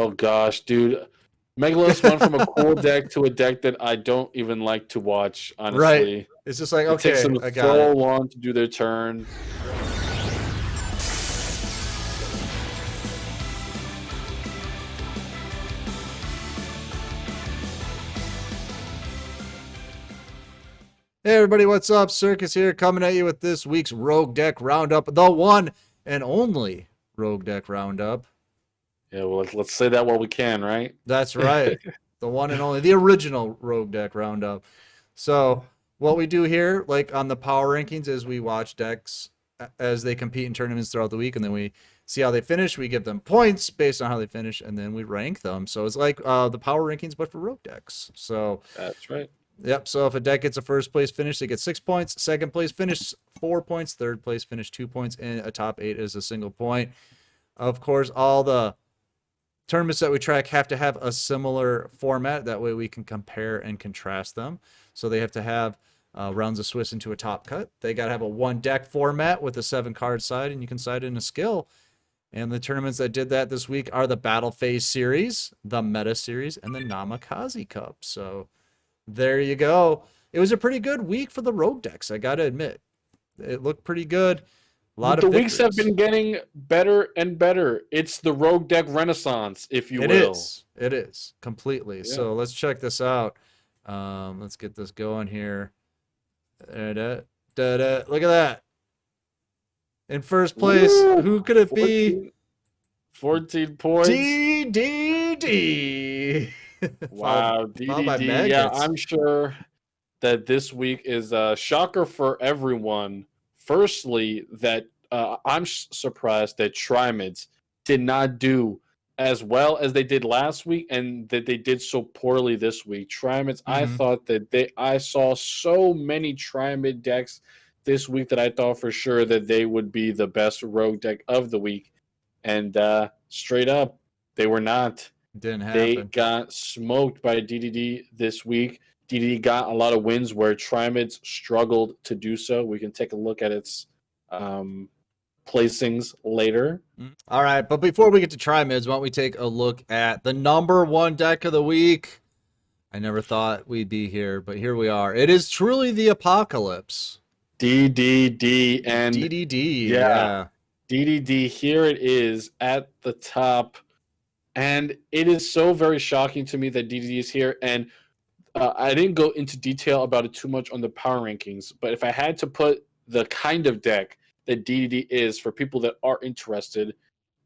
Oh gosh, dude. Megalos went from a cool deck to a deck that I don't even like to watch, Right. honestly. It's just like, It takes okay, them I got so it. long to do their turn. Hey everybody, what's up? Circus here, coming at you with this week's Rogue Deck Roundup, the one and only Rogue Deck Roundup. Yeah, well, let's say that while we can, right? That's right, the one and only, the original Rogue Deck Roundup. So, what we do here, like on the power rankings, is we watch decks as they compete in tournaments throughout the week, and then we see how they finish. We give them points based on how they finish, and then we rank them. So it's like the power rankings, but for Rogue decks. So That's right. yep. So if a deck gets a first place finish, they get 6 points. Second place finish, 4 points. Third place finish, 2 points. And a top 8 is a single point. Of course, all the tournaments that we track have to have a similar format. That way we can compare and contrast them. So they have to have rounds of Swiss into a top cut. They got to have a one deck format with a 7 card side, and you can side in a skill. And the tournaments that did that this week are the Battle Phase Series, the Meta Series, and the Namikaze Cup. So there you go. It was a pretty good week for the rogue decks, I got to admit. It looked pretty good. A lot But of the weeks have victories. been getting better and better. It's the rogue deck renaissance, if you It will. is. It is completely. Yeah. So let's check this out. Let's get this going here. Da-da, da-da. Look at that. In first place, Woo! who could it be? 14 points. DDD. Wow, Followed by DDD. Yeah, Maggots. I'm sure that this week is a shocker for everyone. Firstly, that I'm surprised that Trimids did not do as well as they did last week, and that they did so poorly this week. Trimids, I Mm-hmm. thought that I saw so many Trimid decks this week that I thought for sure that they would be the best rogue deck of the week, and straight up, they were not. Didn't They happen. got smoked by DDD this week. DDD got a lot of wins where Trimids struggled to do so. We can take a look at its placings later. All right, but before we get to Trimids, why don't we take a look at the number one deck of the week? I never thought we'd be here, but here we are. It is truly the apocalypse. DDD and DDD, yeah, yeah. DDD. Here it is at the top, and it is so very shocking to me that DDD is here. And I didn't go into detail about it too much on the power rankings, but if I had to put the kind of deck that DDD is for people that are interested,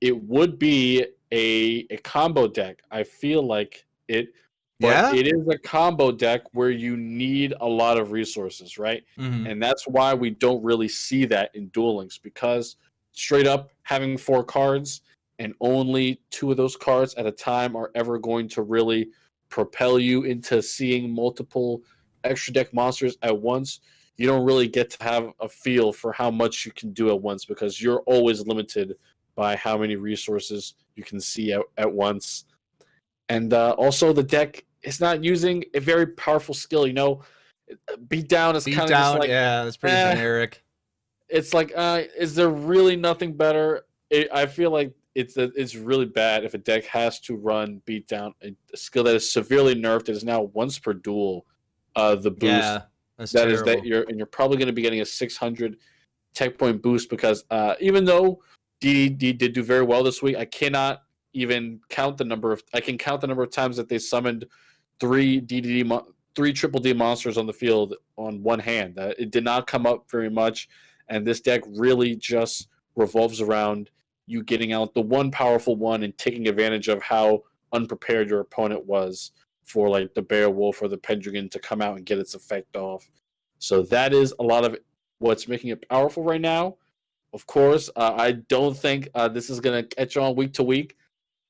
it would be a combo deck. I feel like it, but Yeah? it is a combo deck where you need a lot of resources, right? Mm-hmm. And that's why we don't really see that in Duel Links, because straight up having 4 cards and only 2 of those cards at a time are ever going to really propel you into seeing multiple extra deck monsters at once. You don't really get to have a feel for how much you can do at once, because you're always limited by how many resources you can see at once. And also, the deck is not using a very powerful skill. Beat down is Beat kind of just down, like, yeah, that's pretty eh. generic. It's like, is there really nothing better? I feel like it's really bad if a deck has to run beat down, a skill that is severely nerfed. It is now once per duel. The boost Yeah, that's that is that terrible. you're probably going to be getting a 600 tech point boost, because even though DD did do very well this week, I cannot even count the number of times that they summoned three triple D monsters on the field on one hand. It did not come up very much, and this deck really just revolves around you getting out the one powerful one and taking advantage of how unprepared your opponent was for like the Bear Wolf or the Pendragon to come out and get its effect off. So that is a lot of what's making it powerful right now. Of course, I don't think this is going to catch on week to week.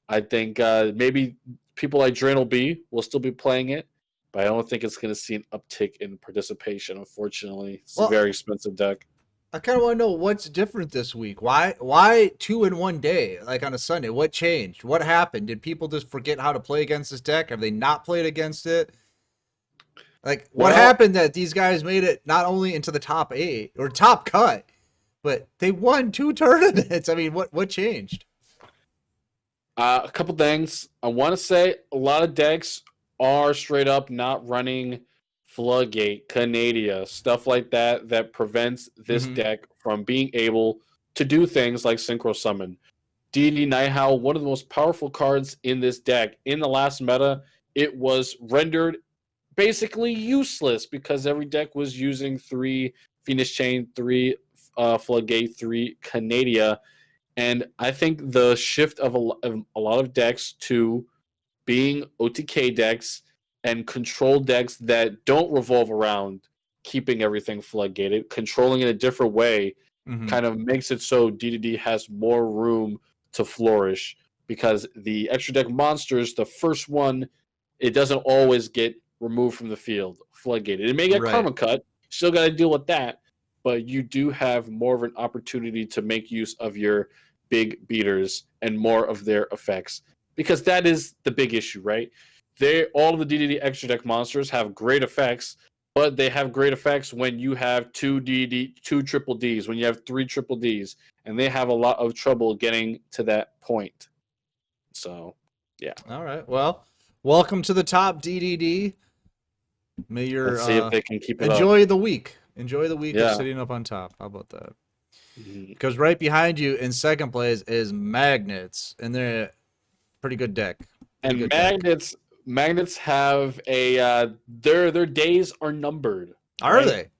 I think maybe people like Drain will still be playing it, but I don't think it's going to see an uptick in participation, unfortunately. It's a Well, very expensive deck. I kind of want to know what's different this week. Why 2 in 1 day, like on a Sunday? What changed? What happened? Did people just forget how to play against this deck? Have they not played against it? Like, what Well, happened that these guys made it not only into the top 8 or top cut, but they won 2 tournaments? I mean, what changed? A couple things. I want to say a lot of decks are straight up not running Floodgate, Canadia, stuff like that that prevents this Mm-hmm. deck from being able to do things like Synchro Summon. Deity Nighthowl, one of the most powerful cards in this deck. In the last meta, it was rendered basically useless because every deck was using 3 Phoenix Chain, 3 Floodgate, 3 Canadia. And I think the shift of a lot of decks to being OTK decks and control decks that don't revolve around keeping everything floodgated, controlling in a different way, Mm-hmm. kind of makes it so DDD has more room to flourish because the extra deck monsters, the first one, it doesn't always get removed from the field, floodgated. It may get Right. karma cut, still got to deal with that, but you do have more of an opportunity to make use of your big beaters and more of their effects because that is the big issue, right? They all of the DDD extra deck monsters have great effects, but they have great effects when you have two triple Ds, when you have 3 triple Ds, and they have a lot of trouble getting to that point. So, yeah. All right. Well, welcome to the top, DDD. May your Let's see if they can keep it up. enjoy the week. Enjoy the week of Yeah. sitting up on top. How about that? Mhm. Because right behind you in second place is Magnets, and they're a pretty good deck. Pretty And good deck. magnets have a their days are numbered, Are right? they?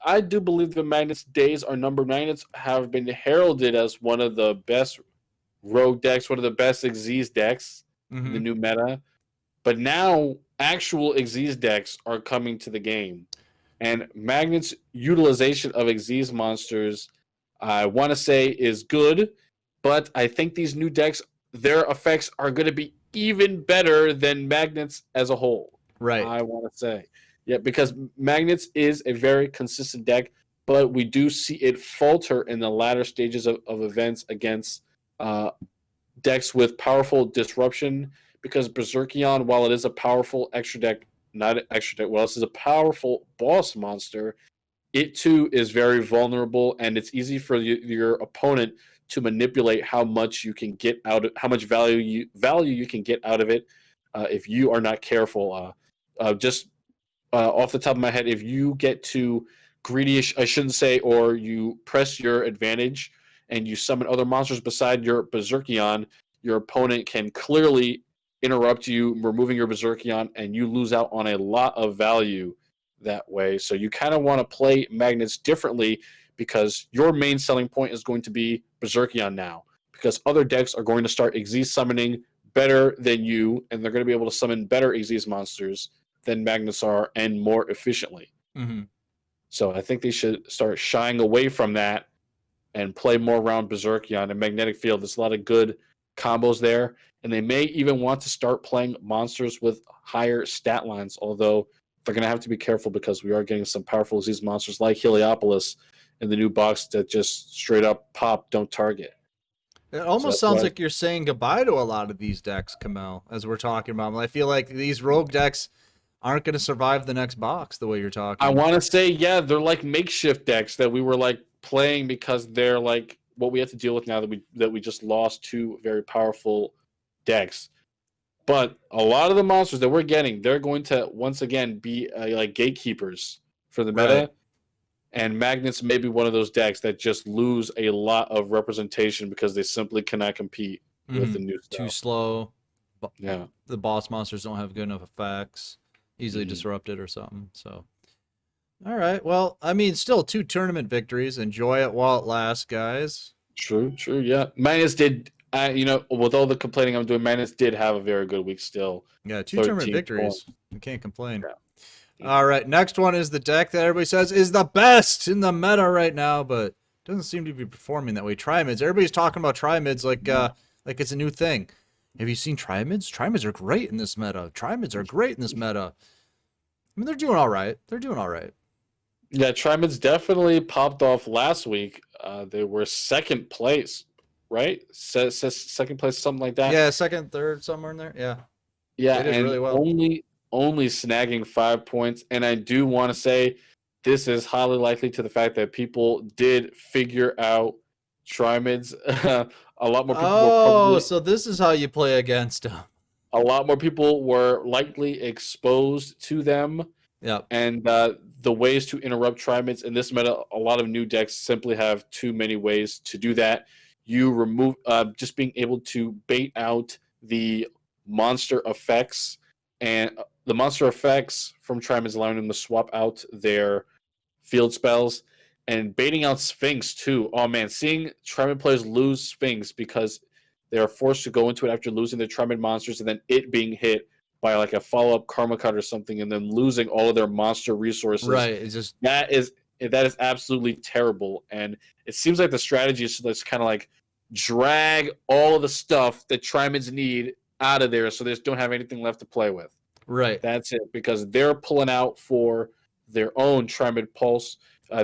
I do believe the Magnets days are numbered. Magnets have been heralded as one of the best rogue decks, one of the best Xyz decks in the Mm-hmm. new meta. But now actual Xyz decks are coming to the game. And Magnets' utilization of Xyz monsters, I want to say, is good. But I think these new decks, their effects are going to be even better than Magnets as a whole. Right. I want to say. Yeah, because Magnets is a very consistent deck, but we do see it falter in the latter stages of events against uh, decks with powerful disruption because Berserkion, while it is a powerful extra deck, not an extra deck, well, this is a powerful boss monster, it too is very vulnerable and it's easy for your opponent to manipulate how much you can get out of how much value you can get out of it if you are not careful. Just off the top of my head, if you get too greedy, I shouldn't say, or you press your advantage and you summon other monsters beside your Berserkion, your opponent can clearly interrupt you, removing your Berserkion, and you lose out on a lot of value that way. So you kind of want to play Magnets differently because your main selling point is going to be Berserkion now. Because other decks are going to start Xyz summoning better than you, and they're going to be able to summon better Xyz monsters than Magnus are and more efficiently. Mm-hmm. So I think they should start shying away from that and play more around Berserkion and Magnetic Field. There's a lot of good combos there. And they may even want to start playing monsters with higher stat lines, although they're going to have to be careful because we are getting some powerful disease monsters like Heliopolis in the new box that just straight up pop, don't target. It So almost that's sounds why like you're saying goodbye to a lot of these decks, Kamel, as we're talking about them. I feel like these rogue decks aren't going to survive the next box the way you're I talking. want to say, yeah, they're like makeshift decks that we were like playing because they're like what we have to deal with now that we just lost 2 very powerful decks. But a lot of the monsters that we're getting, they're going to once again be like gatekeepers for the Right. meta. And Magnets may be one of those decks that just lose a lot of representation because they simply cannot compete with Mm-hmm. the new Too stuff. slow. Yeah. The boss monsters don't have good enough effects. Easily Mhm. disrupted or something. So, all right. Well, I mean, still 2 tournament victories. Enjoy it while it lasts, guys. True, true. Yeah. Magnets did, with all the complaining I'm doing, Magnets did have a very good week still. Yeah, 2 tournament 13 victories. points. We can't complain. Yeah. All right, next one is the deck that everybody says is the best in the meta right now, but doesn't seem to be performing that way. Trimids. Everybody's talking about Trimids like it's a new thing. Have you seen Trimids? Trimids are great in this meta. Trimids are great in this meta. I mean, they're doing all right. They're doing all right. Yeah, Trimids definitely popped off last week. They were second place, right? Second place, something like that. Yeah, second, third, somewhere in there. Yeah, Yeah, they did and really well. only snagging 5 points. And I do want to say this is highly likely to the fact that people did figure out Trimids, a lot more people were Oh, probably so this is how you play against them. a lot more people were likely exposed to them, Yep. and the ways to interrupt Trimids in this meta, a lot of new decks simply have too many ways to do that. You remove just being able to bait out the monster effects, and the monster effects from Trimids allowing them to swap out their field spells, and baiting out Sphinx too. Oh man, seeing Trimid players lose Sphinx because they are forced to go into it after losing their Trimid monsters, and then it being hit by like a follow up Karma Cut or something, and then losing all of their monster resources. Right. It's just That is absolutely terrible. And it seems like the strategy is to just kind of like drag all of the stuff that Trimids need out of there, so they just don't have anything left to play with. right. That's it, because they're pulling out for their own Trimid Pulse.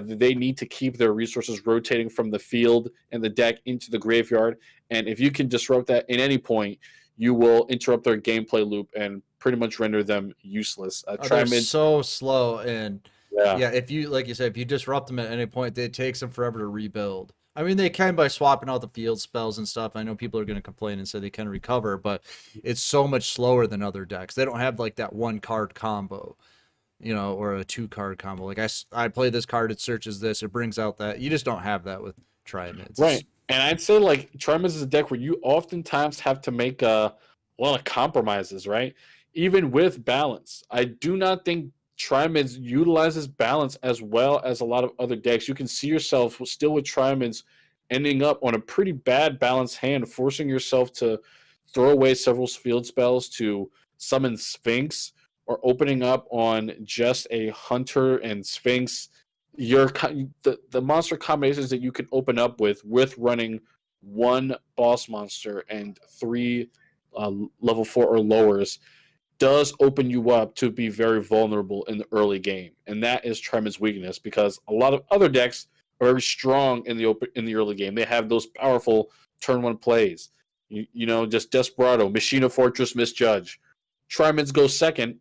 They need to keep their resources rotating from the field and the deck into the graveyard. And if you can disrupt that at any point, you will interrupt their gameplay loop and pretty much render them useless. They're Trimids, so slow, and yeah, yeah, if you like you said, if you disrupt them at any point, it takes them forever to rebuild. I mean, they can by swapping out the field spells and stuff. I know people are going to complain and say they can recover, but it's so much slower than other decks. They don't have like that one card combo, or a 2 card combo. Like I play this card, it searches this, it brings out that. You just don't have that with Triamids. right. And I'd say like Trimids is a deck where you oftentimes have to make a lot of compromises, right? Even with balance, I do not think Trimids utilizes balance as well as a lot of other decks. You can see yourself still with Trimids ending up on a pretty bad balanced hand, forcing yourself to throw away several field spells to summon Sphinx, or opening up on just a Hunter and Sphinx. The monster combinations that you can open up with running one boss monster and 3 level 4 or lowers does open you up to be very vulnerable in the early game, and that is Tremor's weakness, because a lot of other decks are very strong in the early game. They have those powerful turn one plays. Just Desperado, Machina Fortress, Misjudge. Trimids go second.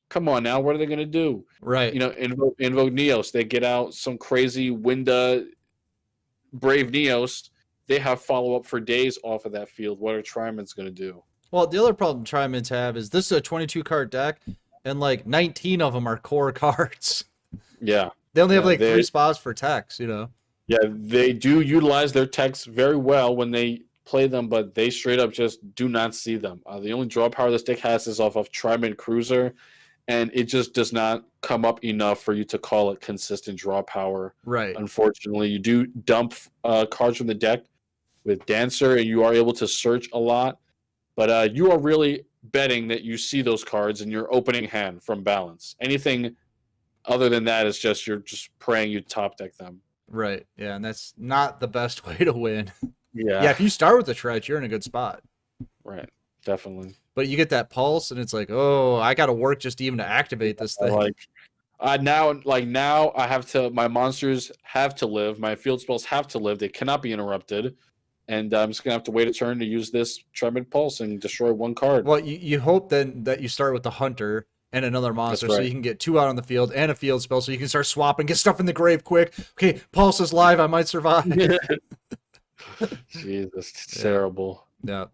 Come on now, what are they going to do? Right. Invoke Neos. They get out some crazy Winda Brave Neos. They have follow up for days off of that field. What are Trimids going to do? Well, the other problem Trimids have is this is a 22 card deck, and like 19 of them are core cards. Yeah. They only have Yeah, like 3 spots for techs. Yeah, they do utilize their techs very well when they play them, but they straight up just do not see them. The only draw power this deck has is off of Trimid Cruiser, and it just does not come up enough for you to call it consistent draw power. Right. Unfortunately, you do dump cards from the deck with Dancer, and you are able to search a lot, but you are really betting that you see those cards in your opening hand from balance. Anything other than that is just you're just praying you top deck them. Right. Yeah, and that's not the best way to win. Yeah. Yeah, if you start with the Tretch, you're in a good spot. Right. Definitely. But you get that pulse, and it's like, oh, I got to work just even to activate this thing. Now I have to. My monsters have to live. My field spells have to live. They cannot be interrupted, and I'm just gonna have to wait a turn to use this Tremid Pulse and destroy one card. Well, you hope then that you start with the Hunter and another monster, Right. so you can get 2 out on the field and a field spell, so you can start swapping, get stuff in the grave quick. Okay, Pulse is live. I might survive. Jesus, it's terrible. Yeah.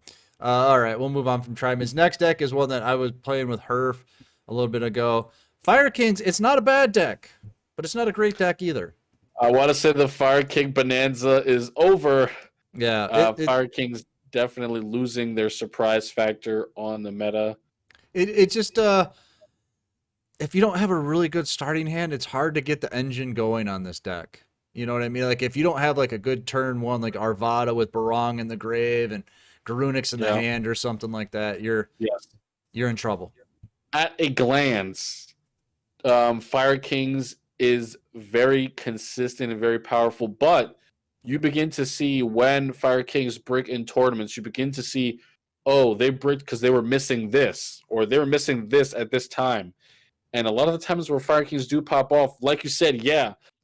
All right, we'll move on from Trimids. Next deck is one that I was playing with Herf a little bit ago. Fire Kings, it's not a bad deck, but it's not a great deck either. I want to say the Fire King Bonanza is over. Yeah. Fire King's definitely losing their surprise factor on the meta. It just, if you don't have a really good starting hand, it's hard to get the engine going on this deck. You know what I mean? Like, if you don't have like a good turn one, like Arvada with Barong in the grave and Garunix in the hand or something like that, you're in trouble. At a glance, Fire Kings is very consistent and very powerful, but you begin to see when Fire Kings break in tournaments, you begin to see, oh, they bricked because they were missing this, or they were missing this at this time. And a lot of the times where Fire Kings do pop off, like you said,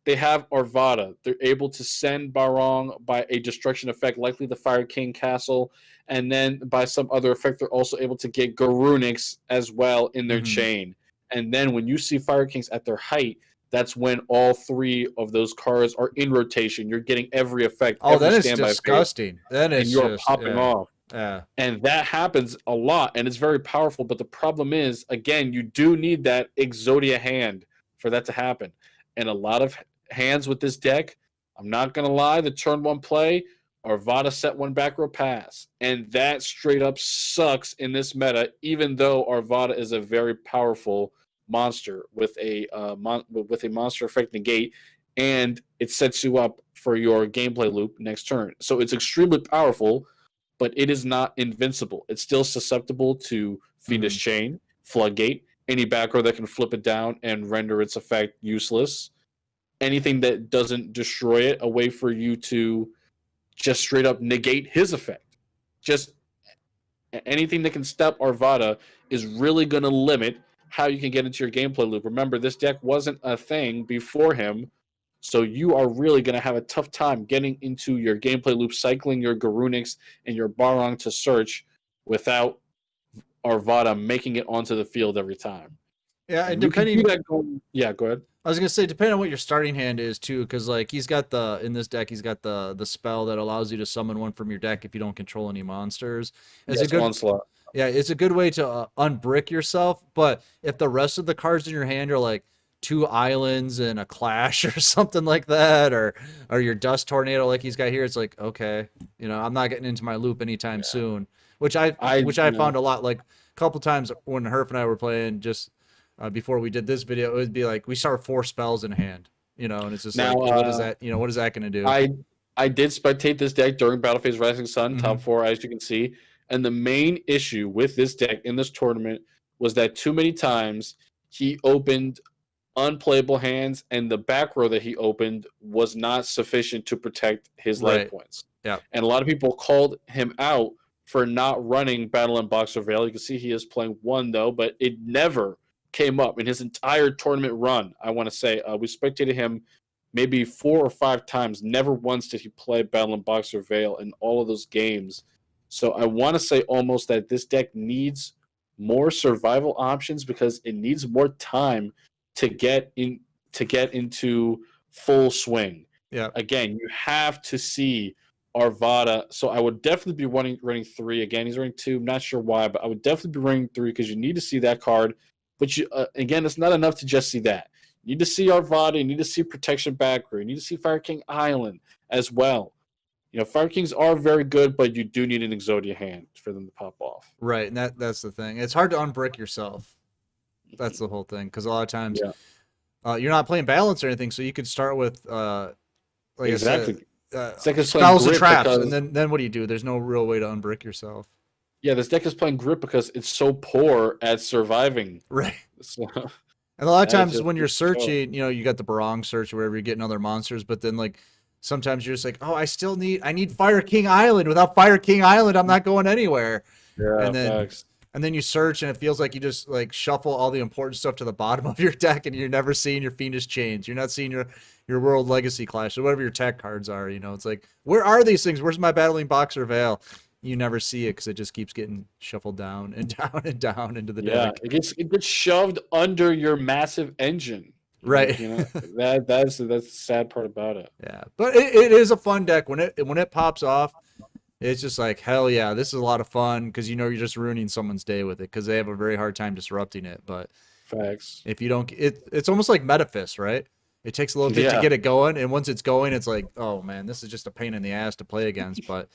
they have Arvada. They're able to send Barong by a destruction effect, likely the Fire King Castle, and then by some other effect, they're also able to get Garunix as well in their chain. And then when you see Fire Kings at their height, that's when all 3 of those cards are in rotation. You're getting every effect, Oh, every then it's standby phase, disgusting. Then and it's you're just popping off. yeah. And that happens a lot, and it's very powerful. But the problem is, again, you do need that Exodia hand for that to happen. And a lot of hands with this deck, I'm not going to lie, the turn 1 play, Arvada set 1 back row pass. And that straight up sucks in this meta, even though Arvada is a very powerful monster with a monster effect negate, and it sets you up for your gameplay loop next turn. So it's extremely powerful, but it is not invincible. It's still susceptible to Fiendish Chain, Floodgate, any back row that can flip it down and render its effect useless. Anything that doesn't destroy it, a way for you to just straight up negate his effect. Just anything that can step Arvada is really going to limit how you can get into your gameplay loop. Remember, this deck wasn't a thing before him, so you are really going to have a tough time getting into your gameplay loop, cycling your Garunix and your Barong to search without Arvada making it onto the field every time. Yeah, and And you can do depending, that going. Yeah, go ahead. I was gonna say, depending on what your starting hand is too, because like he's got in this deck, he's got the spell that allows you to summon one from your deck if you don't control any monsters. It's a Yes, good, Onslaught. yeah, it's a good way to unbrick yourself. But if the rest of the cards in your hand are like 2 islands and a clash or something like that, or your dust tornado like he's got here, it's like, okay, I'm not getting into my loop anytime soon. Which I found a lot, like a couple times when Herf and I were playing, just before we did this video, it would be like we start 4 spells in hand, and it's just Now, like, what is that? What is that going to do? I did spectate this deck during Battle Phase Rising Sun, top 4, as you can see. And the main issue with this deck in this tournament was that too many times he opened unplayable hands, and the back row that he opened was not sufficient to protect his life points. Yeah. And a lot of people called him out for not running Battle and Boxer Veil. You can see he is playing 1, though, but it never came up in his entire tournament run. I want to say we spectated him maybe 4 or 5 times. Never once did he play Battle and Boxer Veil in all of those games. So I want to say almost that this deck needs more survival options because it needs more time to get into full swing. Yeah. Again, you have to see Arvada. So I would definitely be running 3. Again, he's running 2. I'm not sure why, but I would definitely be running 3 because you need to see that card. But you again, it's not enough to just see that. You need to see Arvada. You need to see Protection Backer. You need to see Fire King Island as well. Fire Kings are very good, but you do need an Exodia hand for them to pop off. Right, and that's the thing. It's hard to unbrick yourself. That's the whole thing, because a lot of times you're not playing balance or anything, so you could start with like exactly. I said, spells and traps, and then what do? There's no real way to unbrick yourself. Yeah, this deck is playing grip because it's so poor at surviving. Right. So, and a lot of times when you're searching, you got the Barong search or wherever you're getting other monsters, but then like sometimes you're just like, oh, I need Fire King Island. Without Fire King Island, I'm not going anywhere. Yeah, and then you search and it feels like you just like shuffle all the important stuff to the bottom of your deck and you're never seeing your Fiendish Chains. You're not seeing your World Legacy Clash or whatever your tech cards are. It's like, where are these things? Where's my Battling Boxer Veil? You never see it because it just keeps getting shuffled down and down and down into the deck. It gets shoved under your massive engine. Right. That's the sad part about it. Yeah, but it is a fun deck when it pops off. It's just like, hell yeah, this is a lot of fun because you're just ruining someone's day with it because they have a very hard time disrupting it. But facts. If you don't, it's almost like Metafist, right? It takes a little bit to get it going, and once it's going, it's like, oh man, this is just a pain in the ass to play against. But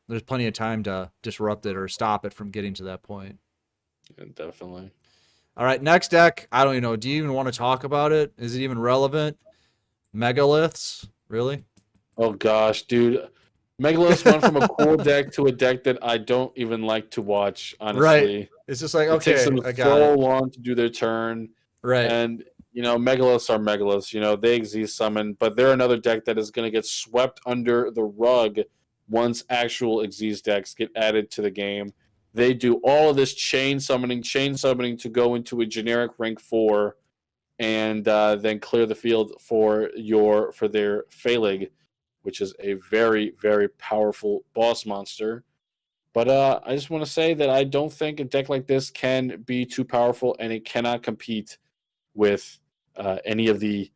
there's plenty of time to disrupt it or stop it from getting to that point. Yeah, definitely. All right, next deck. I don't even know. Do you even want to talk about it? Is it even relevant? Megaliths? Really? Oh gosh, dude. Megalos went from a cool deck to a deck that I don't even like to watch, honestly. Right. It's just like, okay, it takes them so long to do their turn. Right. And, Megalos are Megalos. They exist summon, but they're another deck that is going to get swept under the rug once actual Xyz decks get added to the game. They do all of this chain summoning to go into a generic rank 4 and then clear the field for their Phalig, which is a very, very powerful boss monster. But I just want to say that I don't think a deck like this can be too powerful, and it cannot compete with any of the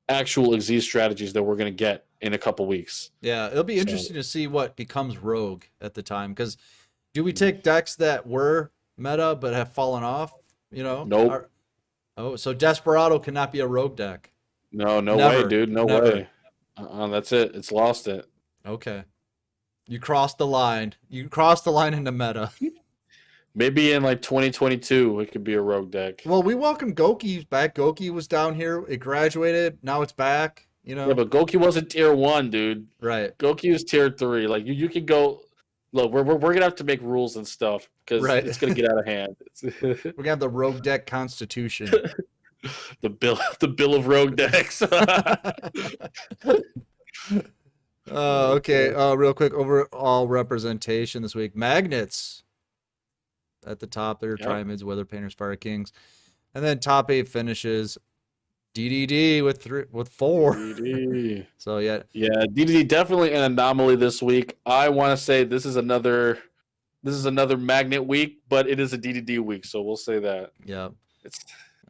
actual Xyz strategies that we're going to get in a couple weeks. Yeah, it'll be So- interesting to see what becomes rogue at the time. Because do we take decks that were meta but have fallen off? You know? Nope. Oh, so Desperado cannot be a rogue deck. No Never. way, dude. No Never. way. That's it. It's lost it. Okay. You crossed the line. You crossed the line into meta. Maybe in like 2022, it could be a rogue deck. Well, we welcome Goki back. Goki was down here. It graduated. Now it's back. You know? Yeah, but Goki wasn't tier 1, dude. Right. Goki was tier 3. Like you can go. Look, we're gonna have to make rules and stuff because Right. it's gonna get out of hand. We're gonna have the rogue deck constitution. the bill of rogue decks. Okay. Real quick, overall representation this week. Magnets at the top there, Yep. Triamids, Weather Painters, Fire Kings. And then top 8 finishes DDD with 4. DDD. So yeah. Yeah, DDD definitely an anomaly this week. I want to say this is another magnet week, but it is a DDD week, so we'll say that. Yeah. It's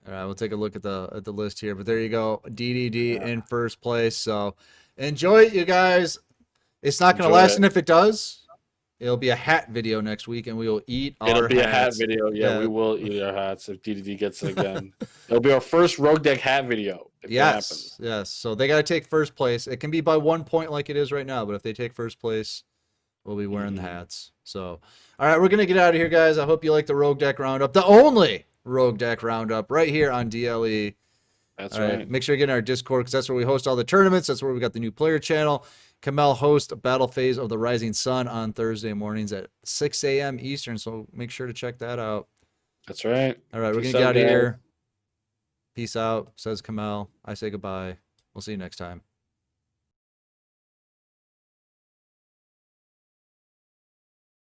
All right, we'll take a look at the list here. But there you go. DDD in first place. So enjoy it, you guys. It's not going to last, and if it does, it'll be a hat video next week, and we will eat our hats. It'll be a hat video. Yeah, we will eat our hats if DDD gets it again. It'll be our first rogue deck hat video. If that happens. Yes. So they got to take first place. It can be by 1 point like it is right now, but if they take first place, we'll be wearing the hats. So, all right, we're going to get out of here, guys. I hope you like the rogue deck roundup, the only rogue deck roundup right here on DLE. That's all right. Make sure you get in our Discord because that's where we host all the tournaments. That's where we got the new player channel. Kamel hosts Battle Phase of the Rising Sun on Thursday mornings at 6 a.m. Eastern, so make sure to check that out. That's right. All right, we're going to get out of here. Peace out, says Kamel. I say goodbye. We'll see you next time.